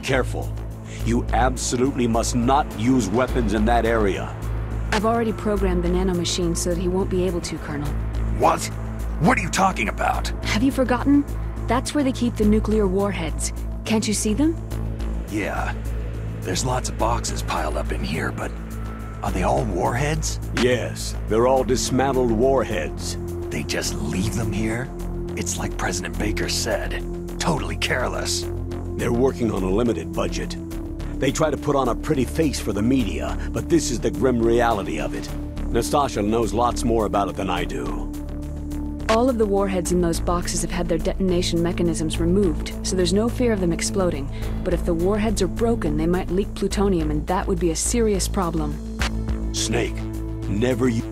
careful. You absolutely must not use weapons in that area. I've already programmed the nanomachine so that he won't be able to, Colonel. What? What are you talking about? Have you forgotten? That's where they keep the nuclear warheads. Can't you see them? Yeah. There's lots of boxes piled up in here, but are they all warheads? Yes, they're all dismantled warheads. They just leave them here? It's like President Baker said. Totally careless. They're working on a limited budget. They try to put on a pretty face for the media, but this is the grim reality of it. Nastasha knows lots more about it than I do. All of the warheads in those boxes have had their detonation mechanisms removed, so there's no fear of them exploding. But if the warheads are broken, they might leak plutonium, and that would be a serious problem. Snake, never you...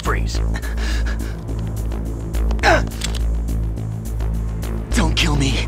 Freeze. Don't kill me.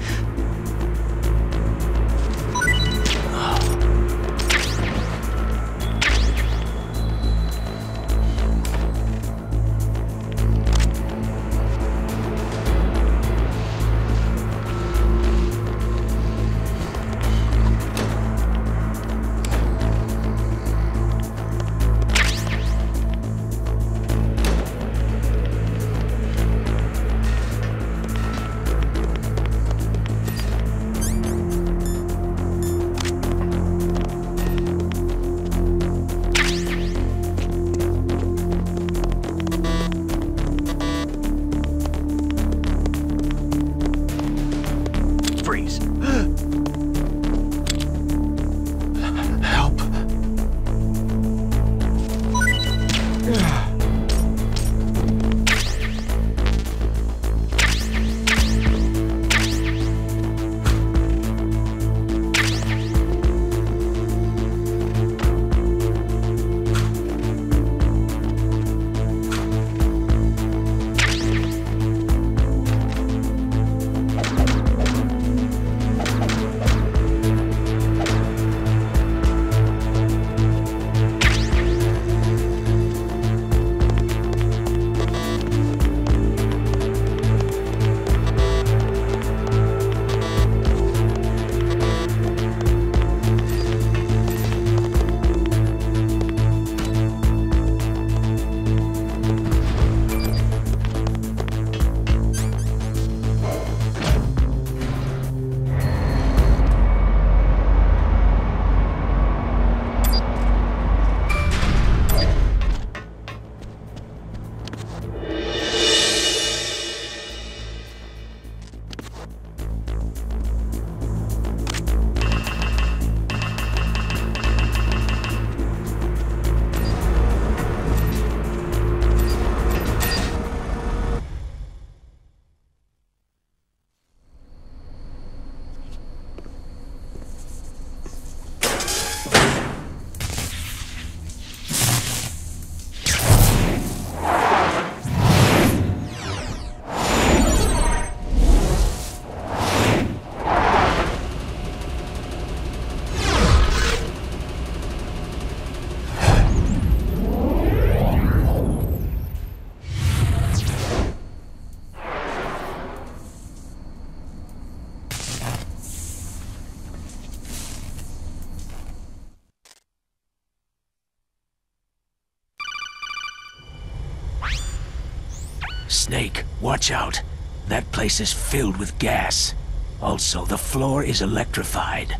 Snake, watch out. That place is filled with gas. Also, the floor is electrified.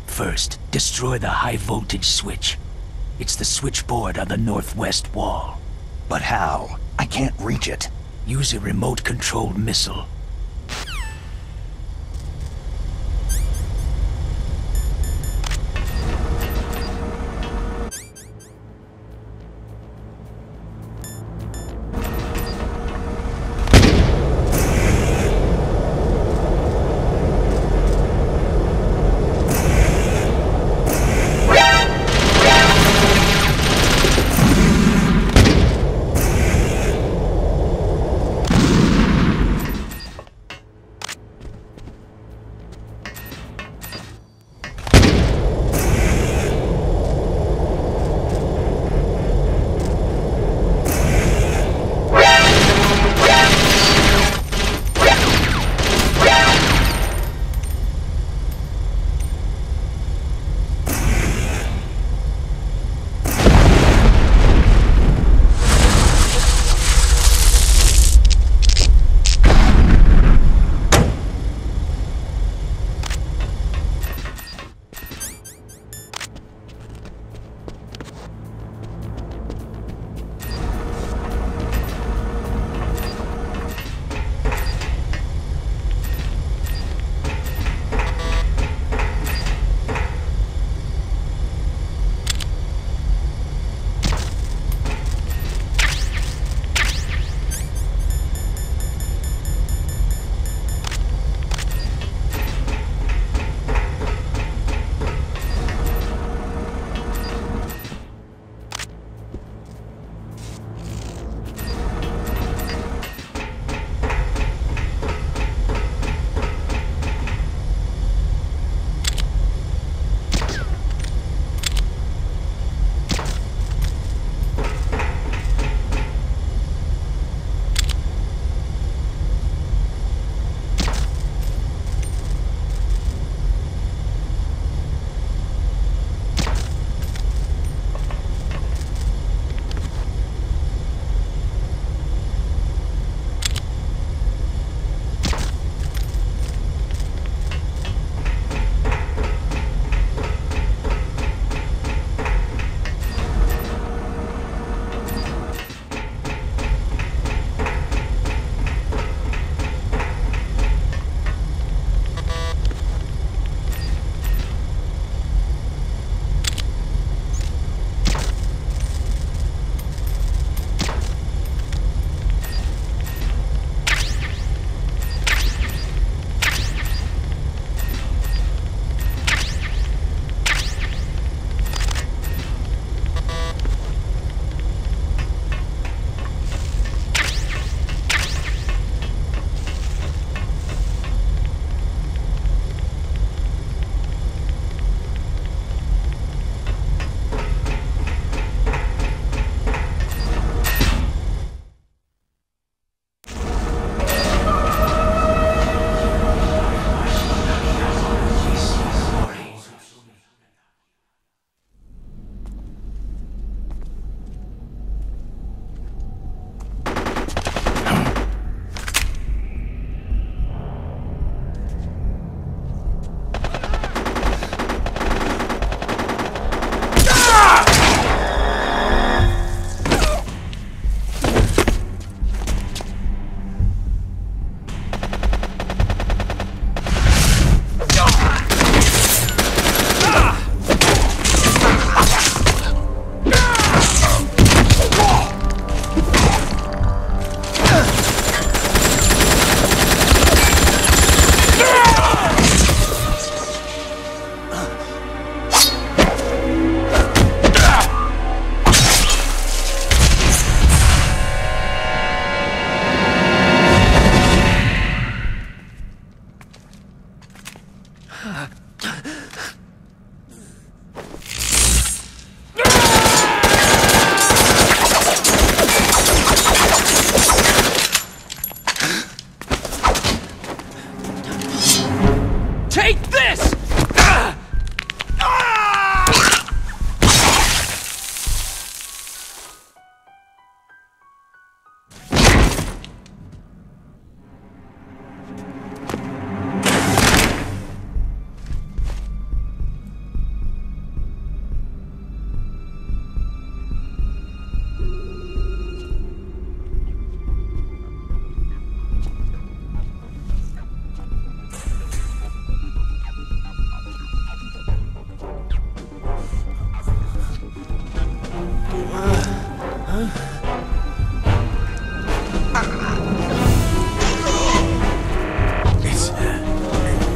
First, destroy the high-voltage switch. It's the switchboard on the northwest wall. But how? I can't reach it. Use a remote-controlled missile.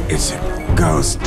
It's a ghost.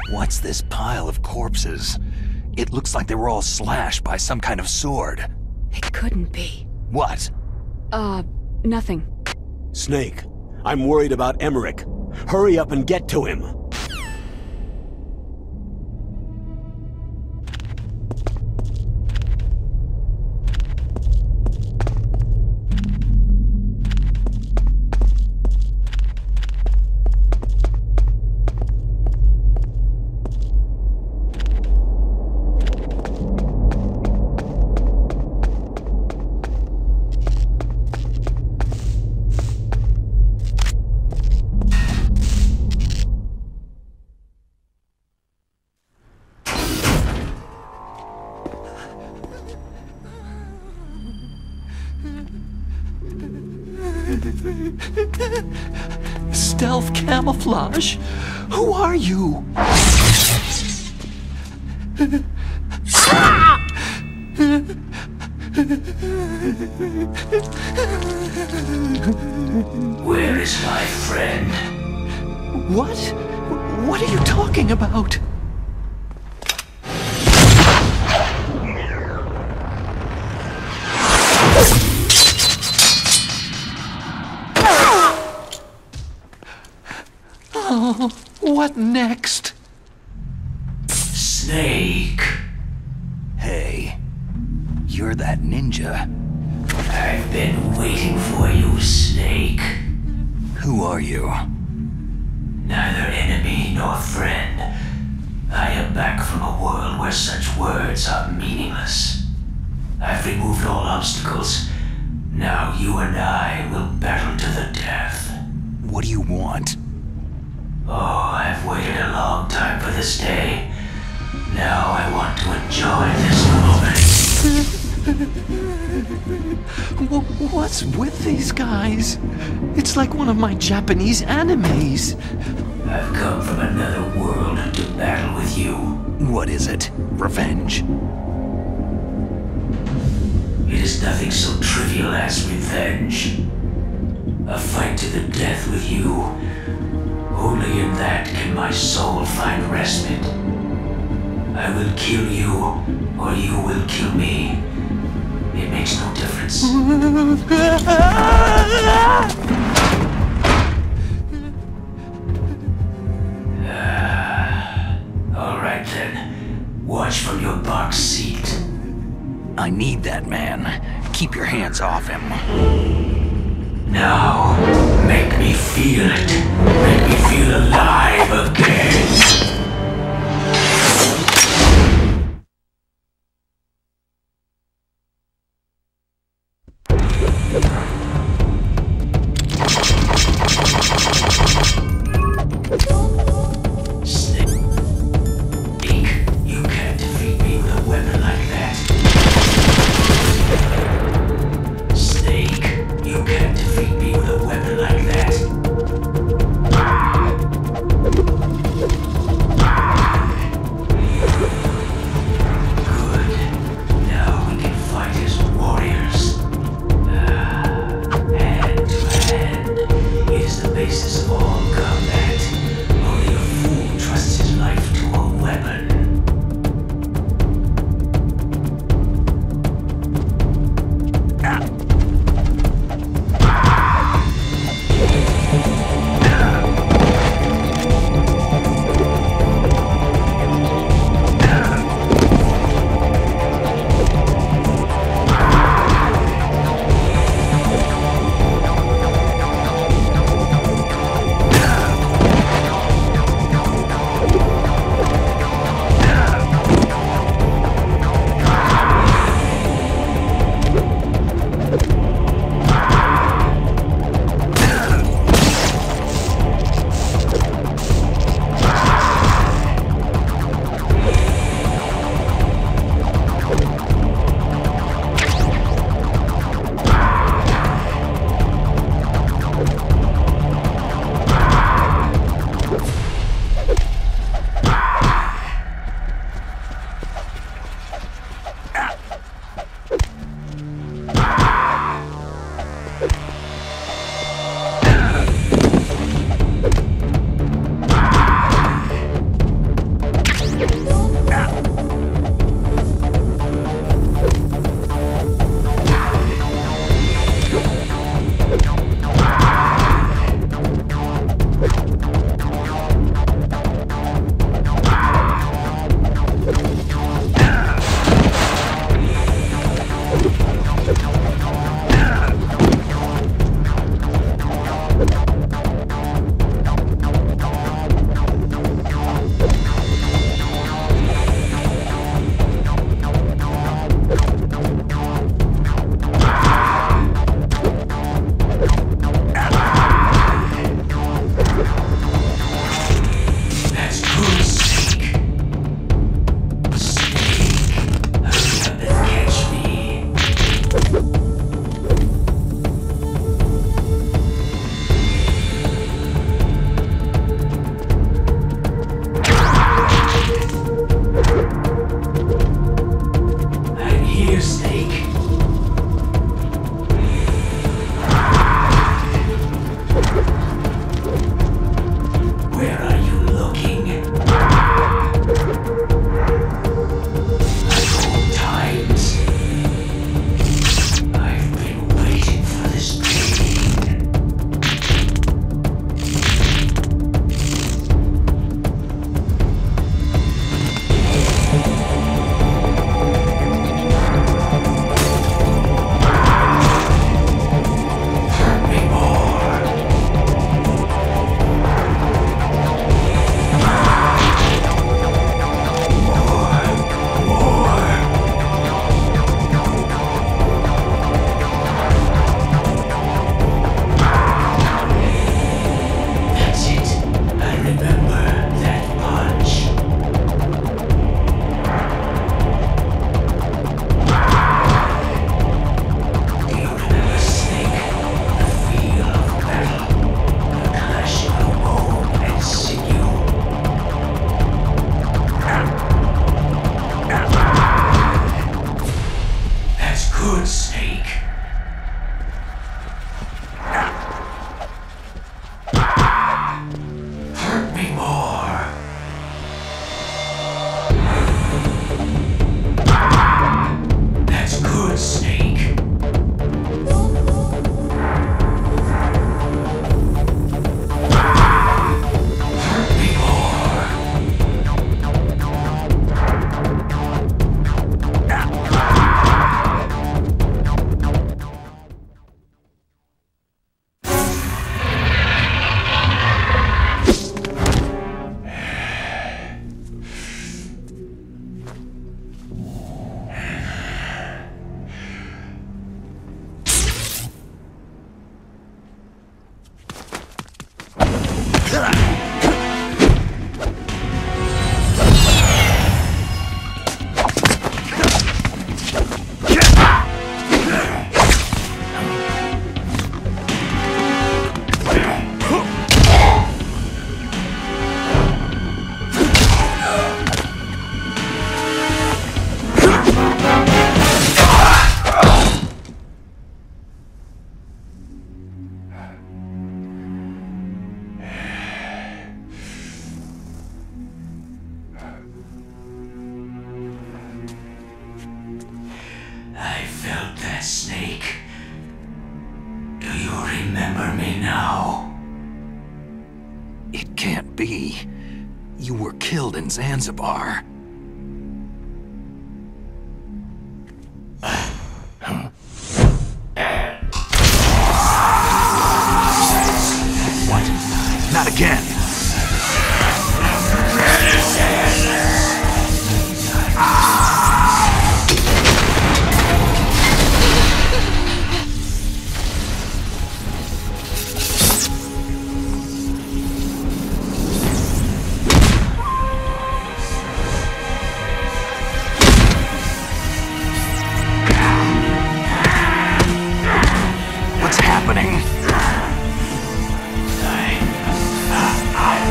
What's this pile of corpses? It looks like they were all slashed by some kind of sword. It couldn't be. What? Nothing. Snake, I'm worried about Emmerich. Hurry up and get to him. Stealth camouflage? Who are you? Where is my friend? What? What are you talking about? Oh, what next? Snake. Hey, you're that ninja. I've been waiting for you, Snake. Who are you? Neither enemy nor friend. I am back from a world where such words are meaningless. I've removed all obstacles. Now you and I will battle to the death. What do you want? Oh, I've waited a long time for this day. Now I want to enjoy this moment. What's with these guys? It's like one of my Japanese animes. I've come from another world to battle with you. What is it? Revenge? It is nothing so trivial as revenge. A fight to the death with you. Only in that can my soul find respite. I will kill you, or you will kill me. It makes no difference. All right then. Watch from your box seat. I need that man. Keep your hands off him. Now, make me feel it. Make me feel alive again. Snake, you can't defeat me with a weapon like that. Snake, you can't defeat me with a weapon like that. good, Snake. Hurt me more. That's good, Snake. Hurt me more. I felt that, Snake. Do you remember me now? It can't be. You were killed in Zanzibar. What? Not again! What's happening? I'm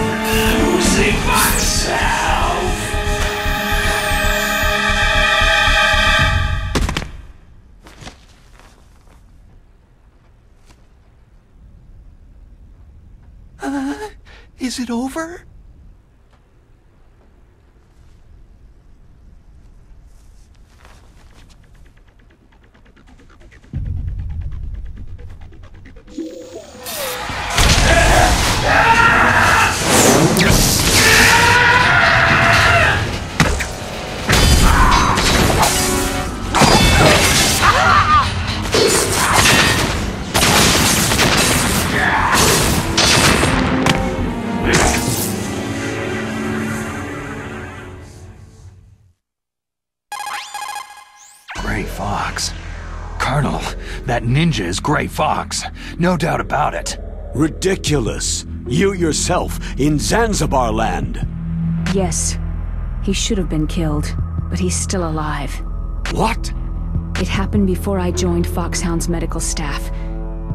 losing myself. Is it over? Gray Fox. Colonel, that ninja is Gray Fox. No doubt about it. Ridiculous. You yourself in Zanzibar land. Yes. He should have been killed, but he's still alive. What? It happened before I joined Foxhound's medical staff.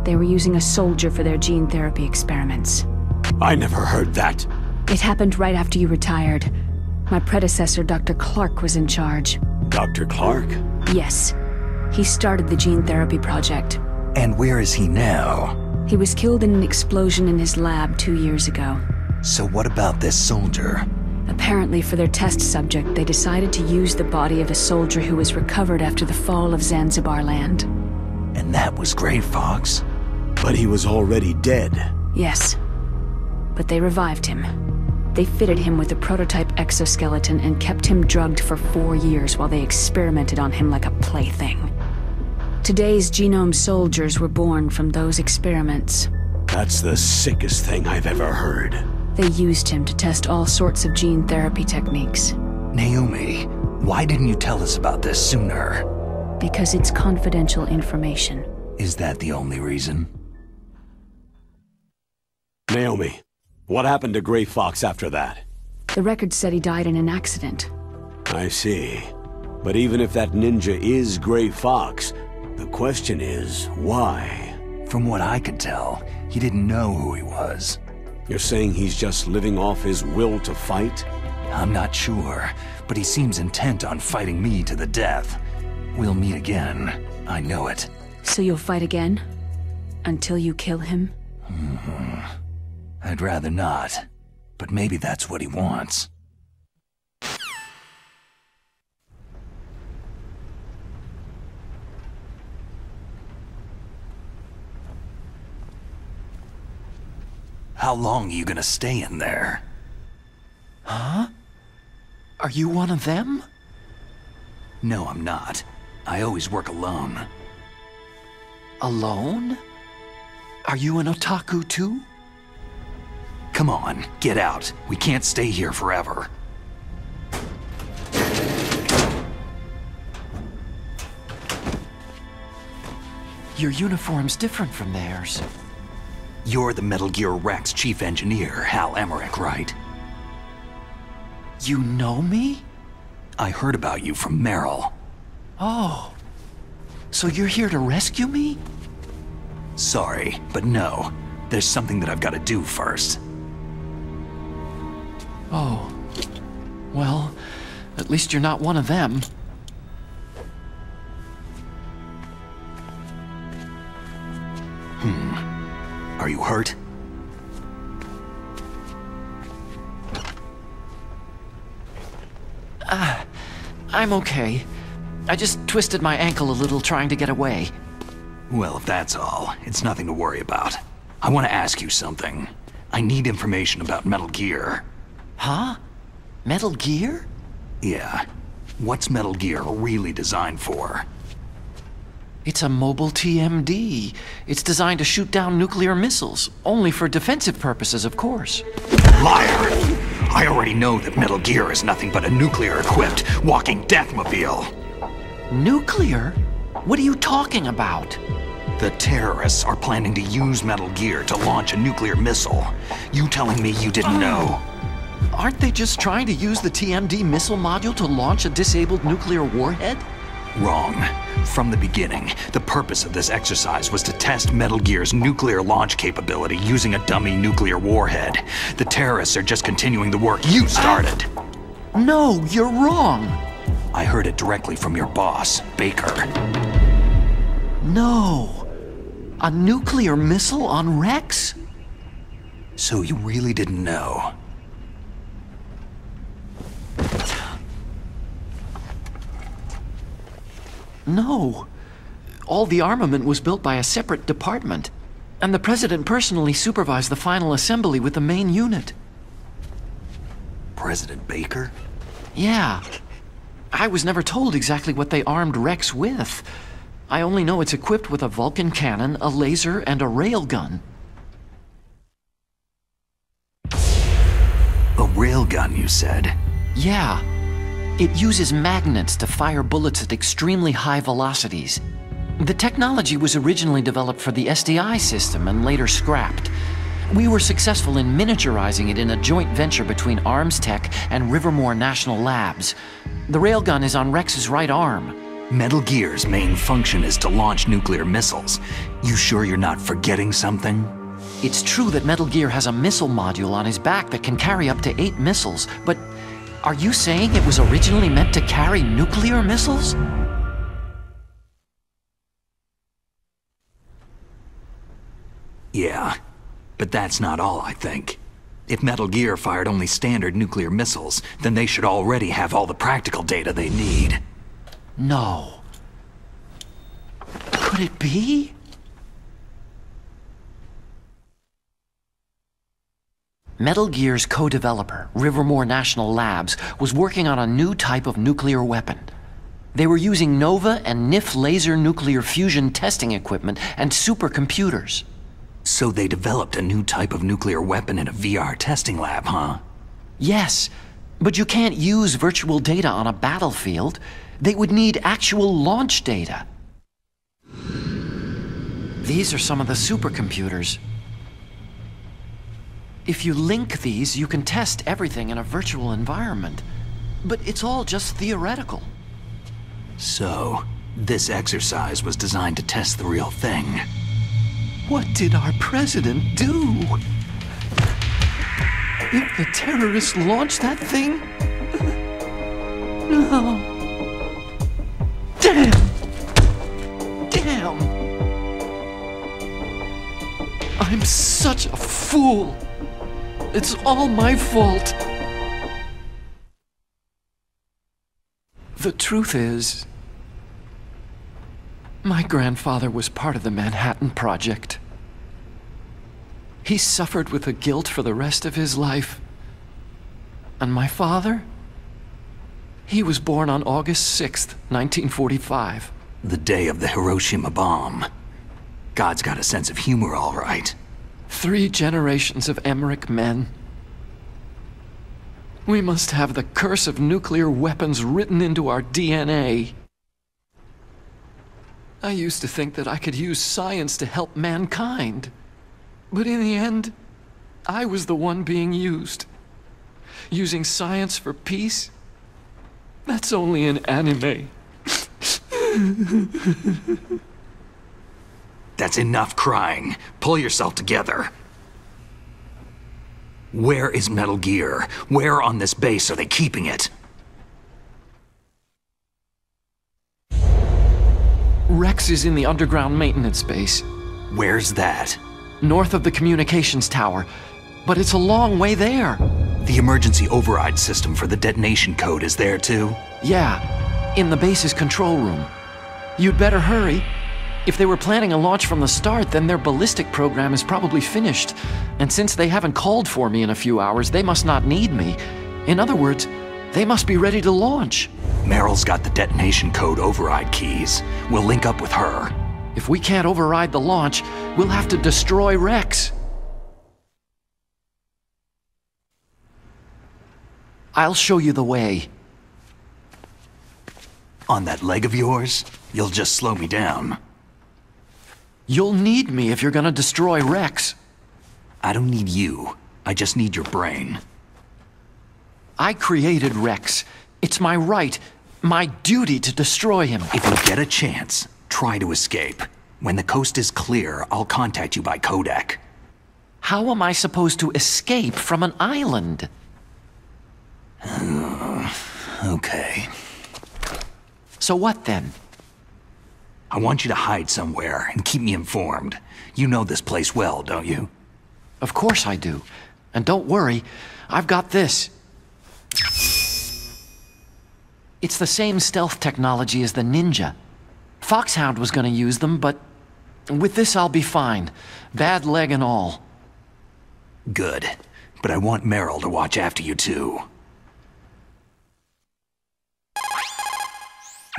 They were using a soldier for their gene therapy experiments. I never heard that. It happened right after you retired. My predecessor, Dr. Clark, was in charge. Dr. Clark? Yes. He started the gene therapy project. And where is he now? He was killed in an explosion in his lab 2 years ago. So what about this soldier? Apparently, for their test subject, they decided to use the body of a soldier who was recovered after the fall of Zanzibar land. And that was Gray Fox? But he was already dead. Yes. But they revived him. They fitted him with a prototype exoskeleton and kept him drugged for 4 years while they experimented on him like a plaything. Today's genome soldiers were born from those experiments. That's the sickest thing I've ever heard. They used him to test all sorts of gene therapy techniques. Naomi, why didn't you tell us about this sooner? Because it's confidential information. Is that the only reason? Naomi, what happened to Gray Fox after that? The record said he died in an accident. I see. But even if that ninja is Gray Fox, the question is, why? From what I could tell, he didn't know who he was. You're saying he's just living off his will to fight? I'm not sure, but he seems intent on fighting me to the death. We'll meet again. I know it. So you'll fight again? Until you kill him? I'd rather not. But maybe that's what he wants. How long are you gonna stay in there? Huh? Are you one of them? No, I'm not. I always work alone. Alone? Are you an otaku too? Come on, get out. We can't stay here forever. Your uniform's different from theirs. You're the Metal Gear Rex chief engineer, Hal Emmerich, right? You know me? I heard about you from Meryl. Oh. So you're here to rescue me? Sorry, but no. There's something that I've got to do first. Oh. Well, at least you're not one of them. Are you hurt? I'm okay. I just twisted my ankle a little trying to get away. Well, if that's all, it's nothing to worry about. I want to ask you something. I need information about Metal Gear. Huh? Metal Gear? Yeah. What's Metal Gear really designed for? It's a mobile TMD. It's designed to shoot down nuclear missiles. Only for defensive purposes, of course. Liar! I already know that Metal Gear is nothing but a nuclear-equipped walking deathmobile. Nuclear? What are you talking about? The terrorists are planning to use Metal Gear to launch a nuclear missile. You telling me you didn't know? Aren't they just trying to use the TMD missile module to launch a disabled nuclear warhead? Wrong. From the beginning, the purpose of this exercise was to test Metal Gear's nuclear launch capability using a dummy nuclear warhead. The terrorists are just continuing the work you started. No, you're wrong. I heard it directly from your boss, Baker. No. A nuclear missile on Rex? So you really didn't know? No. All the armament was built by a separate department, and the President personally supervised the final assembly with the main unit. President Baker? Yeah. I was never told exactly what they armed Rex with. I only know it's equipped with a Vulcan cannon, a laser, and a railgun. A railgun, you said? Yeah. It uses magnets to fire bullets at extremely high velocities. The technology was originally developed for the SDI system and later scrapped. We were successful in miniaturizing it in a joint venture between Arms Tech and Rivermore National Labs. The railgun is on Rex's right arm. Metal Gear's main function is to launch nuclear missiles. You sure you're not forgetting something? It's true that Metal Gear has a missile module on his back that can carry up to 8 missiles, but are you saying it was originally meant to carry nuclear missiles? Yeah, but that's not all, I think. If Metal Gear fired only standard nuclear missiles, then they should already have all the practical data they need. No. Could it be? Metal Gear's co-developer, Rivermore National Labs, was working on a new type of nuclear weapon. They were using NOVA and NIF laser nuclear fusion testing equipment and supercomputers. So they developed a new type of nuclear weapon in a VR testing lab, huh? Yes, but you can't use virtual data on a battlefield. They would need actual launch data. These are some of the supercomputers. If you link these, you can test everything in a virtual environment. But it's all just theoretical. So, this exercise was designed to test the real thing. What did our president do? If the terrorists launched that thing? No. Damn! I'm such a fool! It's all my fault! The truth is, my grandfather was part of the Manhattan Project. He suffered with the guilt for the rest of his life. And my father? He was born on August 6th, 1945. The day of the Hiroshima bomb. God's got a sense of humor, all right. 3 generations of Emmerich men. We must have the curse of nuclear weapons written into our DNA. I used to think that I could use science to help mankind. But in the end, I was the one being used. Using science for peace? That's only in anime. That's enough crying. Pull yourself together. Where is Metal Gear? Where on this base are they keeping it? Rex is in the underground maintenance base. Where's that? North of the communications tower. But it's a long way there. The emergency override system for the detonation code is there too? Yeah, in the base's control room. You'd better hurry. If they were planning a launch from the start, then their ballistic program is probably finished. And since they haven't called for me in a few hours, they must not need me. In other words, they must be ready to launch. Meryl's got the detonation code override keys. We'll link up with her. If we can't override the launch, we'll have to destroy Rex. I'll show you the way. On that leg of yours, you'll just slow me down. You'll need me if you're gonna destroy Rex. I don't need you. I just need your brain. I created Rex. It's my right, my duty to destroy him. If you get a chance, try to escape. When the coast is clear, I'll contact you by codec. How am I supposed to escape from an island? Okay. So what then? I want you to hide somewhere and keep me informed. You know this place well, don't you? Of course I do. And don't worry, I've got this. It's the same stealth technology as the Ninja. Foxhound was gonna use them, but with this I'll be fine. Bad leg and all. Good. But I want Meryl to watch after you too.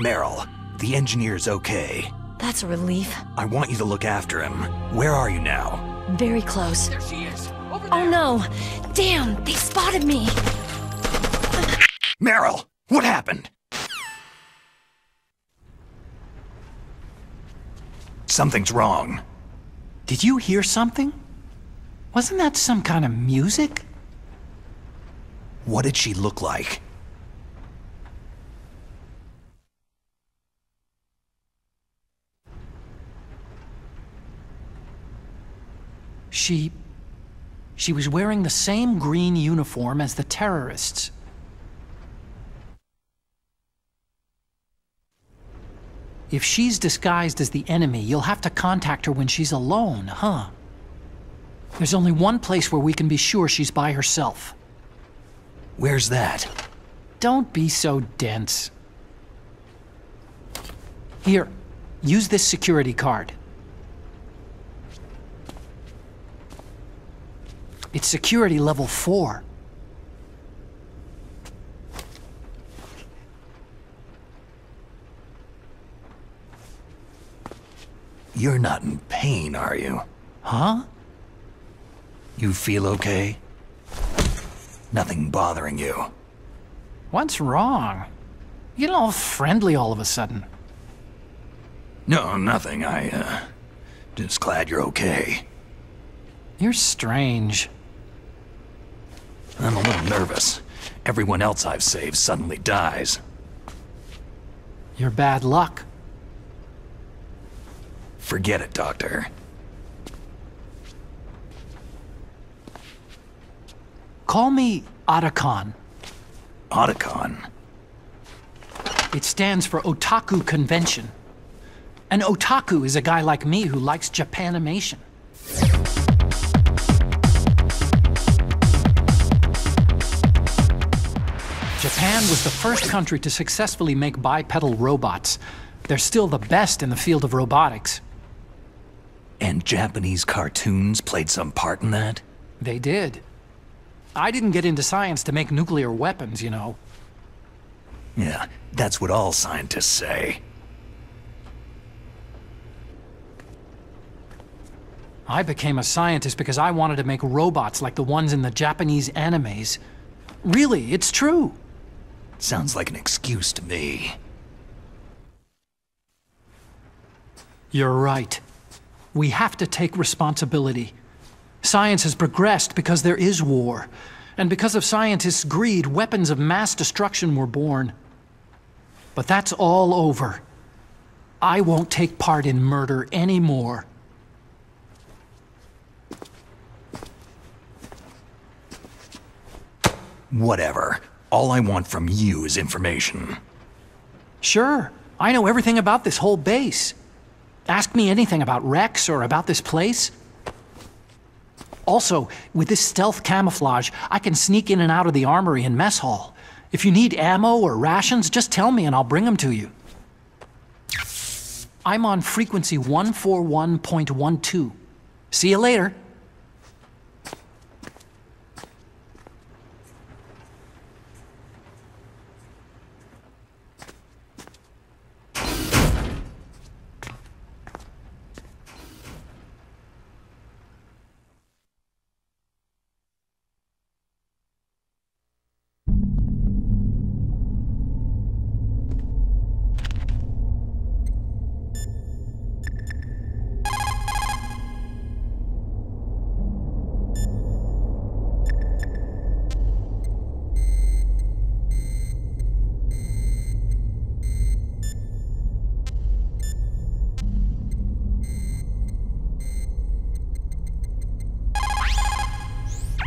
Meryl, the engineer's okay. That's a relief. I want you to look after him. Where are you now? Very close. There she is. Over there. Oh no! Damn, they spotted me! Meryl, what happened? Something's wrong. Did you hear something? Wasn't that some kind of music? What did she look like? She was wearing the same green uniform as the terrorists. If she's disguised as the enemy, you'll have to contact her when she's alone, huh? There's only one place where we can be sure she's by herself. Where's that? Don't be so dense. Here, use this security card. It's security level 4. You're not in pain, are you? Huh? You feel okay? Nothing bothering you? What's wrong? You get all friendly all of a sudden. No, nothing. Just glad you're okay. You're strange. I'm a little nervous. Everyone else I've saved suddenly dies. You're bad luck. Forget it, Doctor. Call me Otacon. Otacon? It stands for Otaku Convention. An otaku is a guy like me who likes Japanimation. Japan was the first country to successfully make bipedal robots. They're still the best in the field of robotics. And Japanese cartoons played some part in that? They did. I didn't get into science to make nuclear weapons, you know. Yeah, that's what all scientists say. I became a scientist because I wanted to make robots like the ones in the Japanese animes. Really, it's true. Sounds like an excuse to me. You're right. We have to take responsibility. Science has progressed because there is war. And because of scientists' greed, weapons of mass destruction were born. But that's all over. I won't take part in murder anymore. Whatever. All I want from you is information. Sure. I know everything about this whole base. Ask me anything about Rex or about this place. Also, with this stealth camouflage, I can sneak in and out of the armory and mess hall. If you need ammo or rations, just tell me and I'll bring them to you. I'm on frequency 141.12. See you later.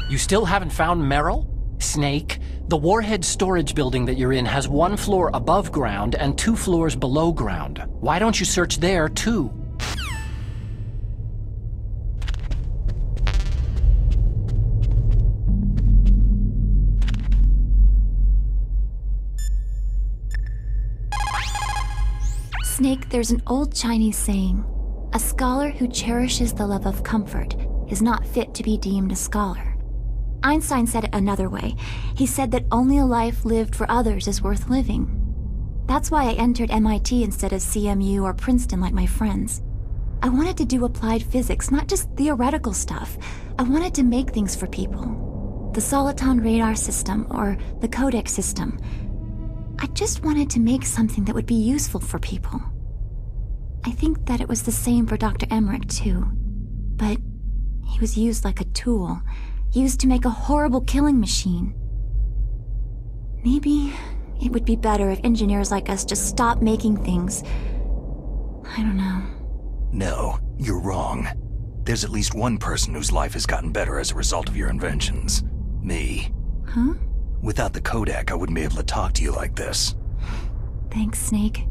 You still haven't found Meryl? Snake, the warhead storage building that you're in has 1 floor above ground and 2 floors below ground. Why don't you search there, too? Snake, there's an old Chinese saying, "A scholar who cherishes the love of comfort is not fit to be deemed a scholar." Einstein said it another way. He said that only a life lived for others is worth living. That's why I entered MIT instead of CMU or Princeton like my friends. I wanted to do applied physics, not just theoretical stuff. I wanted to make things for people. The soliton radar system or the codec system. I just wanted to make something that would be useful for people. I think that it was the same for Dr. Emmerich too. But he was used like a tool. Used to make a horrible killing machine. Maybe it would be better if engineers like us just stopped making things. I don't know. No, you're wrong. There's at least one person whose life has gotten better as a result of your inventions. Me. Huh? Without the codec, I wouldn't be able to talk to you like this. Thanks, Snake.